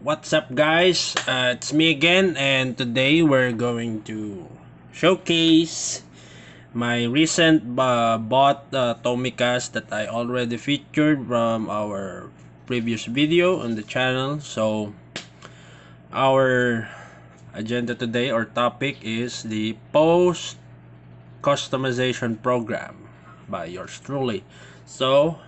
What's up, guys? It's me again, and today we're going to showcase my recent bought Tomicas that I already featured from our previous video on the channel. So our agenda today or topic is the post customization program by yours truly. So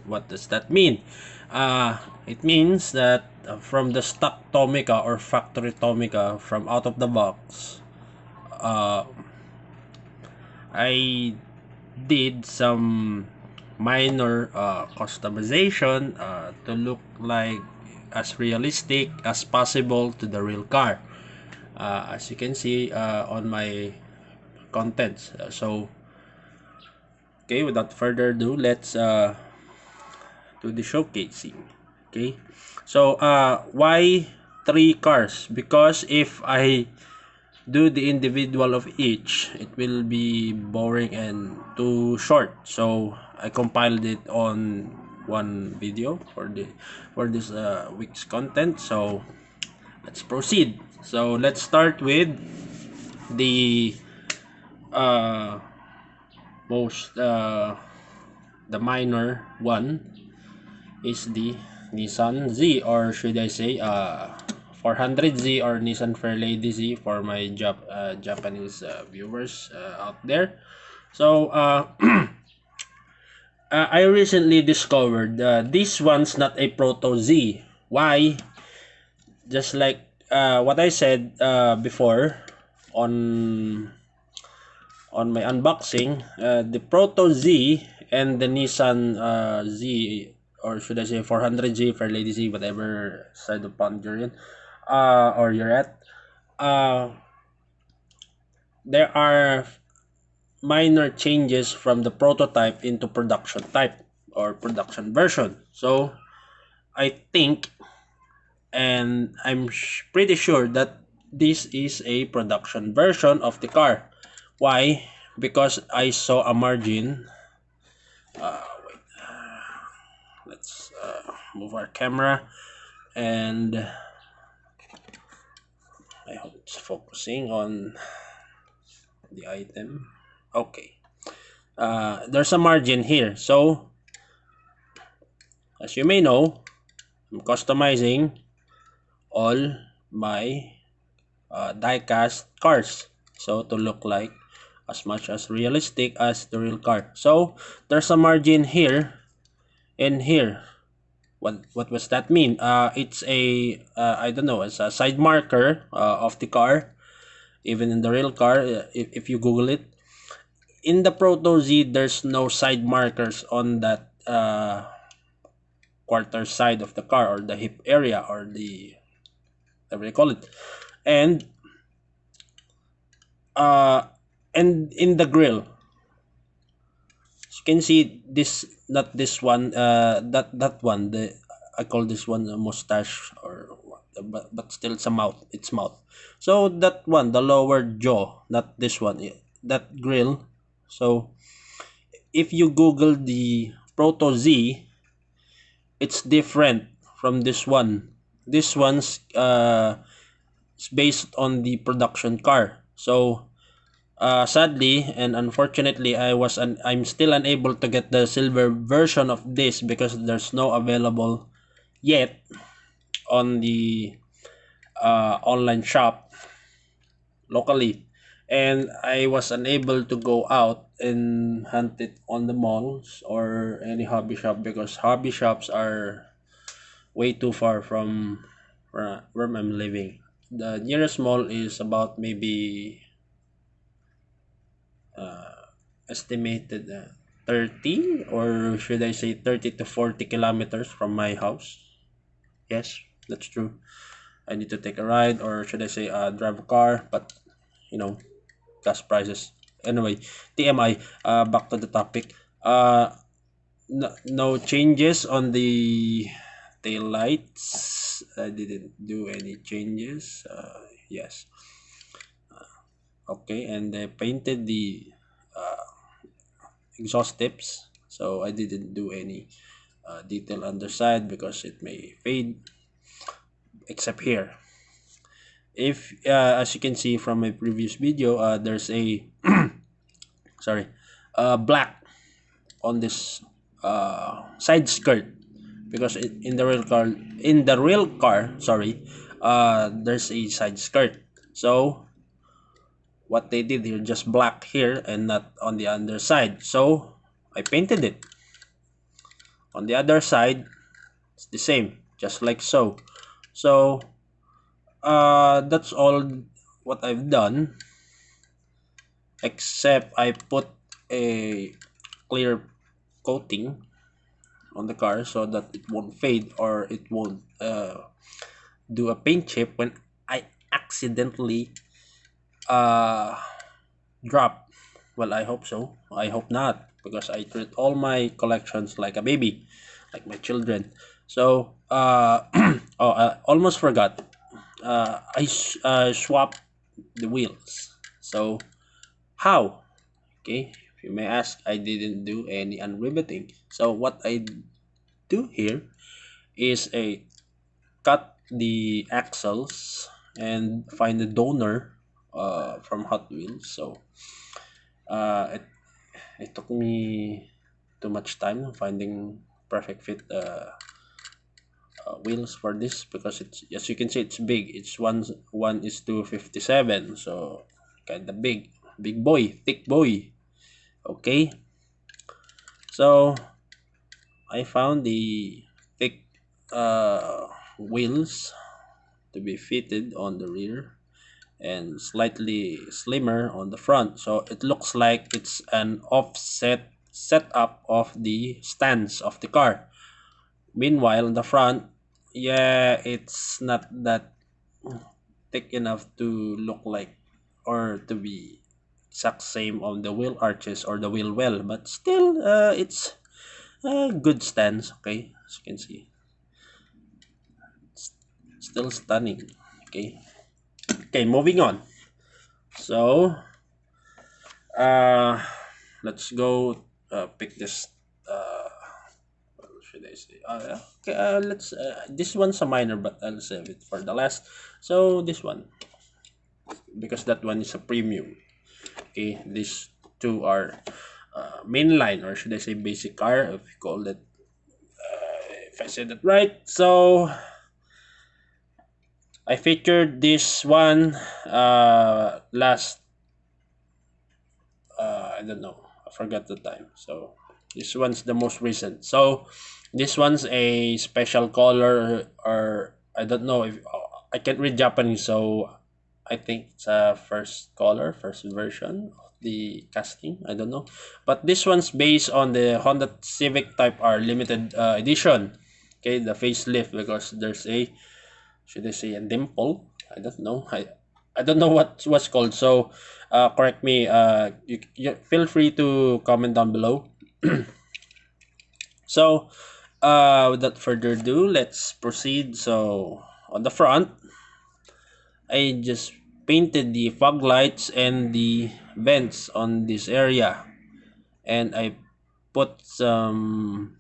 what does that mean? It means that from the stock Tomica or factory Tomica from out of the box, uh, I did some minor customization to look like as realistic as possible to the real car. As you can see on my contents. Okay, without further ado, let's do the showcasing. Okay, so why three cars? Because if I do the individual of each, it will be boring and too short, so I compiled it on one video for this week's content. So let's proceed. So let's start with the uh most the minor one is the Nissan Z, or should I say 400Z or Nissan Fairlady Z for my Japanese viewers out there. So I recently discovered this one's not a Proto Z. Why? Just like what I said before on my unboxing, the Proto Z and the Nissan Z, or should I say 400Z, Fairlady Z, whatever side of pond you're in, or you're at, there are minor changes from the prototype into production type or production version. So I think, and I'm pretty sure that this is a production version of the car. Why? Because I saw a margin. Wait, let's move our camera, and I hope it's focusing on the item. Okay, there's a margin here. So as you may know, I'm customizing all my die-cast cars, so to look like as much as realistic as the real car. So there's a margin here and here. What does that mean? It's a I don't know, it's a side marker of the car. Even in the real car, if you Google it, in the Proto Z, there's no side markers on that quarter side of the car, or the hip area, or the whatever you call it. And in the grill, you can see this, not this one, that one, the I call this one a mustache, or but still it's a mouth, it's mouth. So that one, the lower jaw, not this one, that grill. So if you Google the Proto Z, it's different from this one. This one's is based on the production car. So sadly and unfortunately, I'm still unable to get the silver version of this because there's no available yet on the online shop locally, and I was unable to go out and hunt it on the malls or any hobby shop, because hobby shops are way too far from where I'm living. The nearest mall is about maybe estimated 30, or should I say 30 to 40 kilometers from my house. Yes, that's true. I need to take a ride, or should I say drive a car, but you know, gas prices. Anyway, TMI, back to the topic. No changes on the tail lights. I didn't do any changes. Yes. Okay, and I painted the exhaust tips, so I didn't do any detail underside because it may fade. except here. If as you can see from my previous video, there's a sorry, black on this side skirt, because in the real car, sorry, there's a side skirt. So what they did here, just black here and not on the underside, so I painted it on the other side. It's the same, just like so. So that's all what I've done, except I put a clear coating on the car so that it won't fade, or it won't do a paint chip when I accidentally uh, drop. Well, I hope so. I hope not, because I treat all my collections like a baby, like my children. So oh, I almost forgot. I swapped the wheels. So how? Okay, if you may ask, I didn't do any unriveting. So what I do here is a cut the axles and find the donor from Hot Wheels. So it, it took me too much time finding perfect fit wheels for this, because it's, as you can see, it's big. It's one is to 57, so kind of big boy, thick boy. Okay, so I found the thick wheels to be fitted on the rear and slightly slimmer on the front, so it looks like it's an offset setup of the stands of the car. Meanwhile, in the front, yeah, it's not that thick enough to look like, or to be exact same on the wheel arches or the wheel well, but still it's a good stance. Okay, as you can see, it's still stunning. Okay, moving on. So uh let's go pick this what should I say, okay, let's this one's a minor, but I'll save it for the last. So this one, because that one is a premium. Okay, these two are mainline, or should I say basic car, if you call it, if I said that right. So I featured this one last, I don't know, I forgot the time. So this one's the most recent. So this one's a special color, or I don't know if I can't read Japanese, so I think it's a first color, first version of the casting. I don't know, but this one's based on the Honda Civic Type R limited edition. Okay, the facelift, because there's a, should I say, a dimple? I don't know. I don't know what's called. So correct me. You feel free to comment down below. So without further ado, let's proceed. So on the front, I just painted the fog lights and the vents on this area, and I put some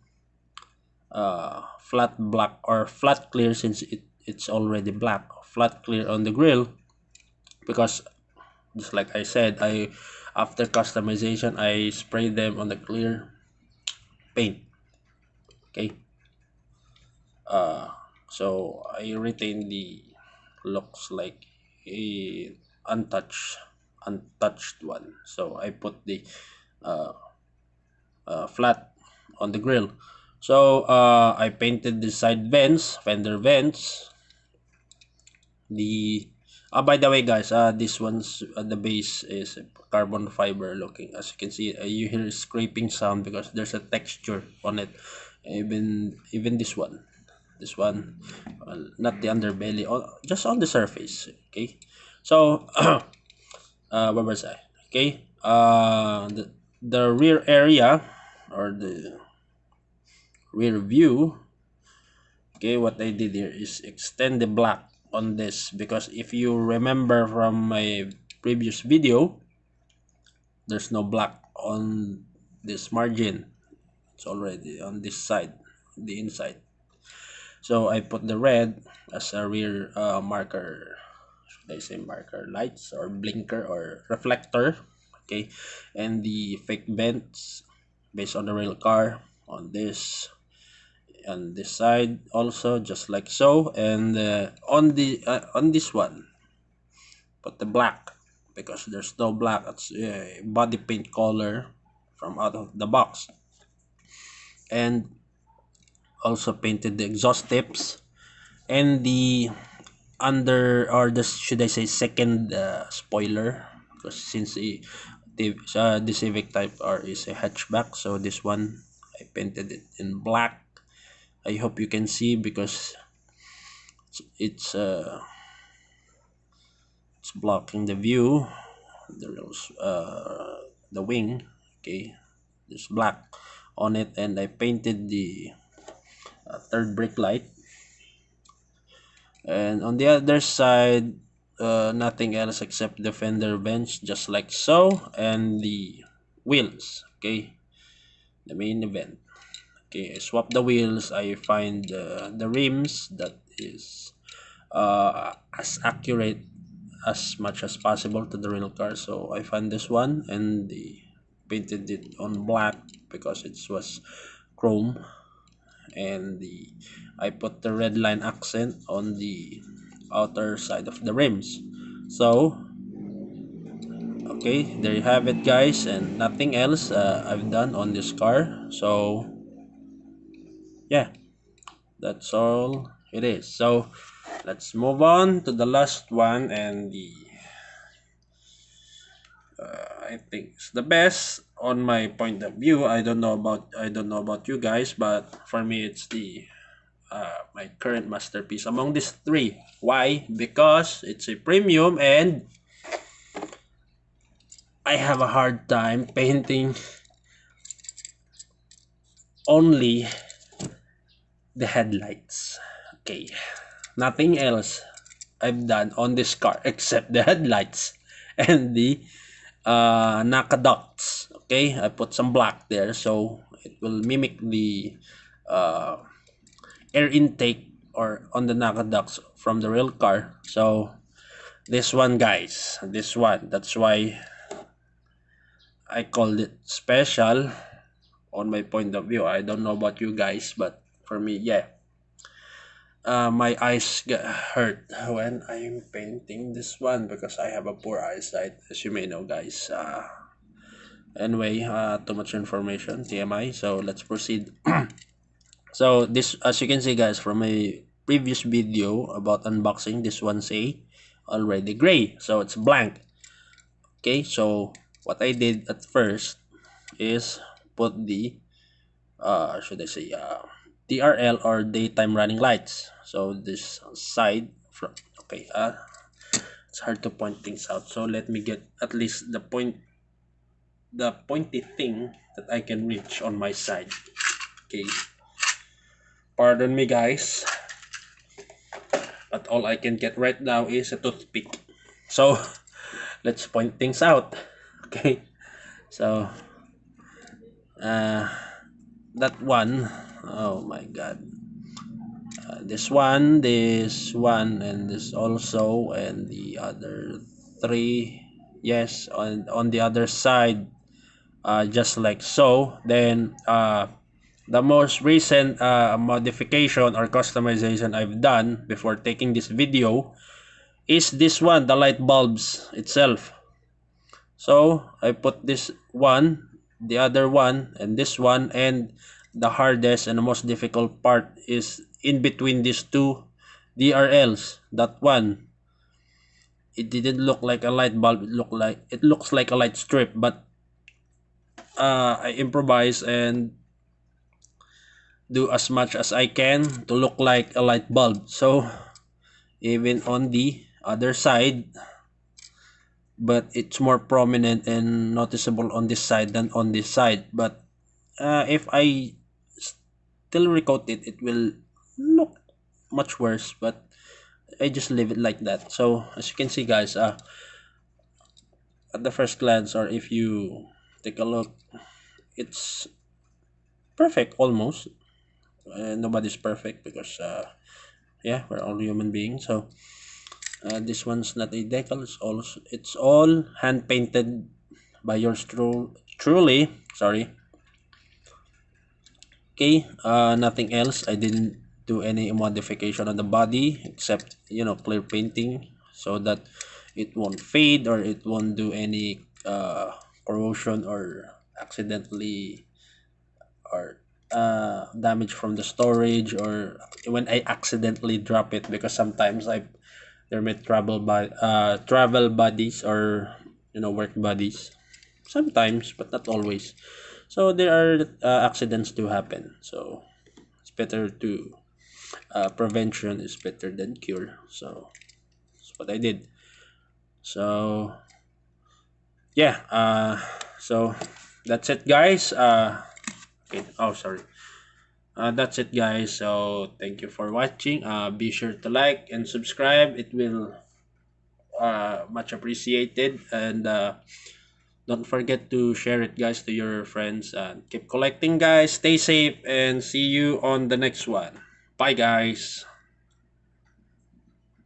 flat black, or flat clear, since it's already black, flat clear on the grill, because just like I said, I, after customization, I spray them on the clear paint. Okay, so I retain the looks like a untouched one, so I put the uh, flat on the grill. So I painted the side vents, fender vents. The by the way, guys, this one's the base is carbon fiber looking. As you can see, you hear scraping sound because there's a texture on it. Even this one, not the underbelly, just on the surface. Okay, so where was I? Okay, the rear area, or the rear view. Okay, what I did here is extend the black on this, because if you remember from my previous video, there's no black on this margin. It's already on this side, the inside. So I put the red as a rear marker, should I say marker lights or blinker or reflector, okay, and the fake vents based on the real car on this side also, just like so, and on this one put the black because there's no black. It's body paint color from out of the box, and also painted the exhaust tips and the under, or the, should I say, second spoiler, because since the Civic Type R is a hatchback, so this one I painted it in black. I hope you can see because it's uh, it's blocking the view. The wing, okay, there's black on it, and I painted the third brake light, and on the other side nothing else except the fender vents, just like so, and the wheels, okay, the main event. Okay, I swap the wheels. I find the rims that is as accurate as much as possible to the real car, so I found this one and painted it on black because it was chrome, and I put the red line accent on the outer side of the rims. So okay, there you have it guys, and nothing else I've done on this car. So yeah, that's all it is. So let's move on to the last one, and I think it's the best on my point of view. I don't know about you guys, but for me it's the my current masterpiece among these three. Why? Because it's a premium, and I have a hard time painting only the headlights. Okay, nothing else I've done on this car except the headlights and the ducts. Okay, I put some black there so it will mimic the uh, air intake or on the ducts from the real car. So this one guys, this one, that's why I called it special on my point of view. I don't know about you guys, but for me, yeah, my eyes get hurt when I'm painting this one because I have a poor eyesight, as you may know, guys. Anyway, too much information, TMI. So let's proceed. So this, as you can see, guys, from my previous video about unboxing, this one's already gray, so it's blank. Okay, so what I did at first is put the should I say TRL or daytime running lights. So this side from, okay, it's hard to point things out, so let me get at least the pointy thing that I can reach on my side. Okay, pardon me guys, but all I can get right now is a toothpick, so let's point things out. Okay, so uh that one, oh my god, this one, and this also, and the other three, yes, on the other side, just like so. Then the most recent modification or customization I've done before taking this video is this one, the light bulbs itself. So I put this one, the other one, and this one, and the hardest and the most difficult part is in between these two DRLs. That one, it didn't look like a light bulb. It looks like a light strip, but I improvise and do as much as I can to look like a light bulb. So even on the other side, but it's more prominent and noticeable on this side than on this side. But if I still recoat it, it will look much worse, but I just leave it like that. So as you can see guys, at the first glance, or if you take a look, it's perfect almost. Nobody's perfect because yeah, we're all human beings. So this one's not a decal. It's all hand painted by yours truly. Sorry. Okay. Nothing else. I didn't do any modification on the body except clear painting so that it won't fade or it won't do any corrosion or accidentally or damage from the storage or when I accidentally drop it because sometimes I there may travel buddies or work buddies sometimes but not always, so there are accidents to happen, so it's better to prevention is better than cure, so that's what I did. So yeah, so that's it guys. Okay, oh sorry. That's it guys, so thank you for watching. Be sure to like and subscribe, it will much appreciated, and don't forget to share it guys to your friends, and keep collecting guys, stay safe and see you on the next one. Bye guys.